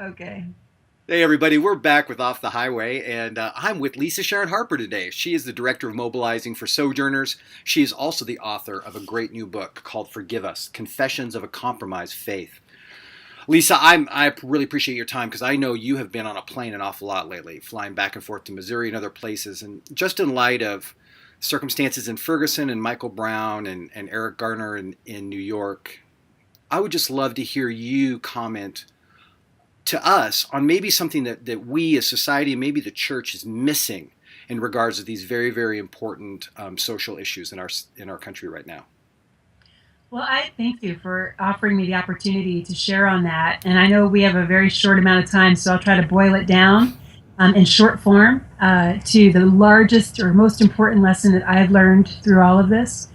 Okay. Hey, everybody, we're back with Off the Highway, and I'm with Lisa Sharon Harper today. She is the Director of Mobilizing for Sojourners. She is also the author of a great new book called Forgive Us Confessions of a Compromised Faith. Lisa, I really appreciate your time because I know you have been on a plane an awful lot lately, flying back and forth to Missouri and other places. And just in light of circumstances in Ferguson and Michael Brown and Eric Garner in New York, I would just love to hear you comment to us on maybe something that we as society and maybe the church is missing in regards to these very, very important social issues in our country right now. Well, I thank you for offering me the opportunity to share on that. And I know we have a very short amount of time, so I'll try to boil it down in short form to the largest or most important lesson that I've learned through all of this.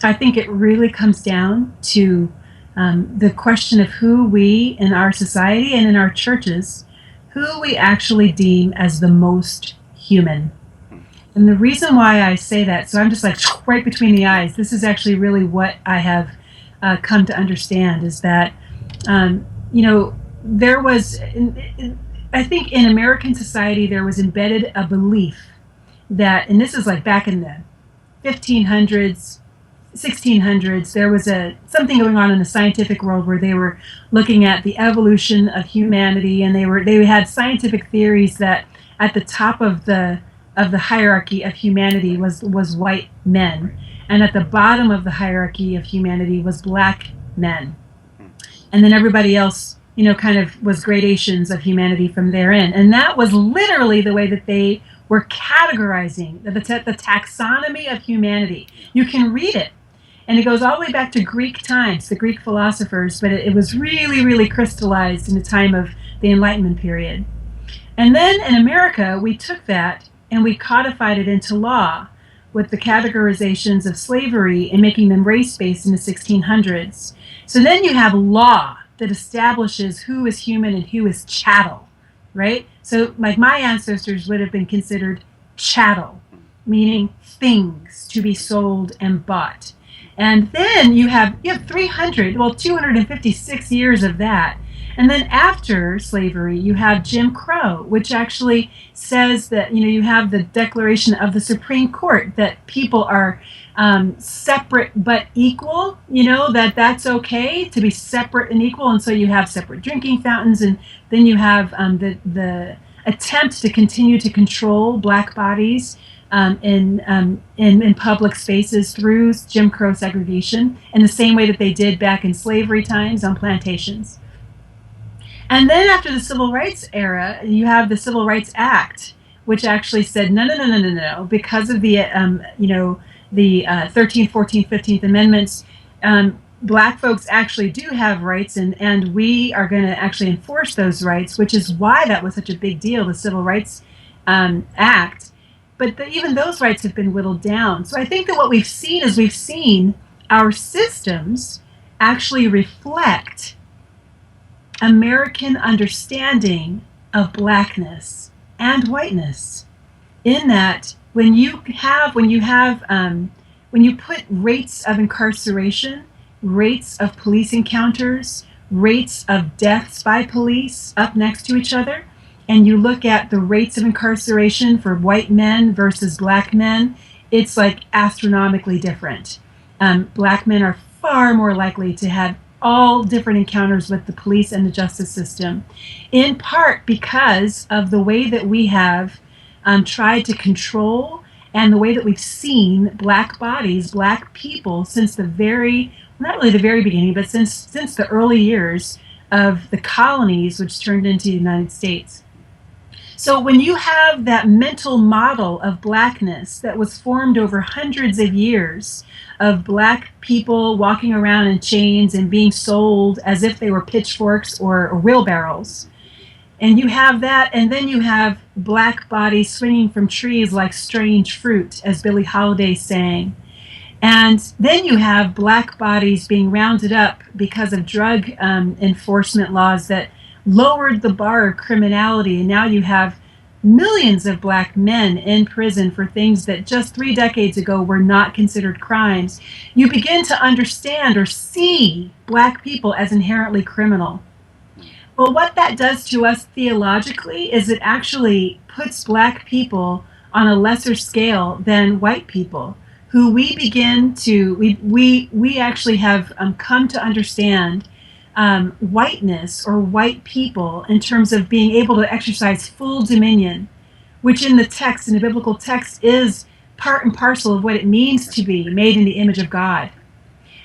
I think it really comes down to the question of who we in our society and in our churches, who we actually deem as the most human. And the reason why I say that, so I'm just like right between the eyes, this is actually really what I have come to understand is that, there was, I think in American society, there was embedded a belief that, and this is like back in the 1500s, 1600s, there was something going on in the scientific world where they were looking at the evolution of humanity, and they had scientific theories that at the top of the hierarchy of humanity was white men, and at the bottom of the hierarchy of humanity was black men, and then everybody else, kind of was gradations of humanity from therein, and that was literally the way that they were categorizing the taxonomy of humanity. You can read it. And it goes all the way back to Greek times, the Greek philosophers, but it was really, really crystallized in the time of the Enlightenment period. And then in America, we took that and we codified it into law with the categorizations of slavery and making them race-based in the 1600s. So then you have law that establishes who is human and who is chattel, right? So like my ancestors would have been considered chattel, meaning things to be sold and bought. And then you have 256 years of that. And then after slavery, you have Jim Crow, which actually says that, you have the declaration of the Supreme Court that people are separate but equal, that's okay to be separate and equal. And so you have separate drinking fountains, and then you have the attempt to continue to control black bodies in public spaces through Jim Crow segregation in the same way that they did back in slavery times on plantations. And then after the Civil Rights era, you have the Civil Rights Act, which actually said, no, because of the 13th, 14th, 15th Amendments, black folks actually do have rights, and we are going to actually enforce those rights, which is why that was such a big deal, the Civil Rights Act. But even those rights have been whittled down. So I think that what we've seen our systems actually reflect American understanding of blackness and whiteness. In that, when you put rates of incarceration, rates of police encounters, rates of deaths by police up next to each other, and you look at the rates of incarceration for white men versus black men, it's like astronomically different. Black men are far more likely to have all different encounters with the police and the justice system, in part because of the way that we have tried to control and the way that we've seen black bodies, black people, since not really the very beginning, but since the early years of the colonies, which turned into the United States. So when you have that mental model of blackness that was formed over hundreds of years of black people walking around in chains and being sold as if they were pitchforks or wheelbarrows, and you have that, and then you have black bodies swinging from trees like strange fruit, as Billie Holiday sang. And then you have black bodies being rounded up because of drug enforcement laws that lowered the bar of criminality, and now you have millions of black men in prison for things that just 3 decades ago were not considered crimes. You begin to understand or see black people as inherently criminal. Well, what that does to us theologically is it actually puts black people on a lesser scale than white people, who we actually have come to understand whiteness or white people in terms of being able to exercise full dominion, which in the text, in the biblical text, is part and parcel of what it means to be made in the image of God.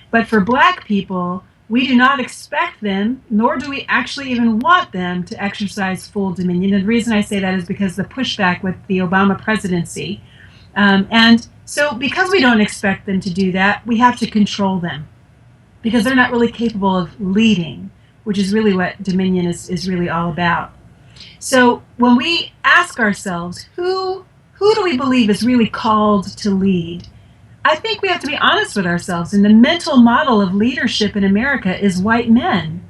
But for black people, we do not expect them, nor do we actually even want them to exercise full dominion. And the reason I say that is because the pushback with the Obama presidency. And so, because we don't expect them to do that, we have to control them because they're not really capable of leading, which is really what dominion is really all about. So, when we ask ourselves, who do we believe is really called to lead? I think we have to be honest with ourselves. And the mental model of leadership in America is white men.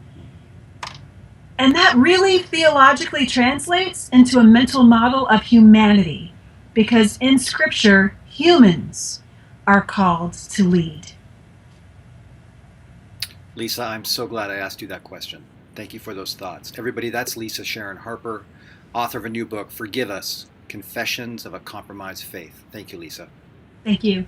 And that really theologically translates into a mental model of humanity. Because in Scripture, humans are called to lead. Lisa, I'm so glad I asked you that question. Thank you for those thoughts. Everybody, that's Lisa Sharon Harper, author of a new book, Forgive Us, Confessions of a Compromised Faith. Thank you, Lisa. Thank you.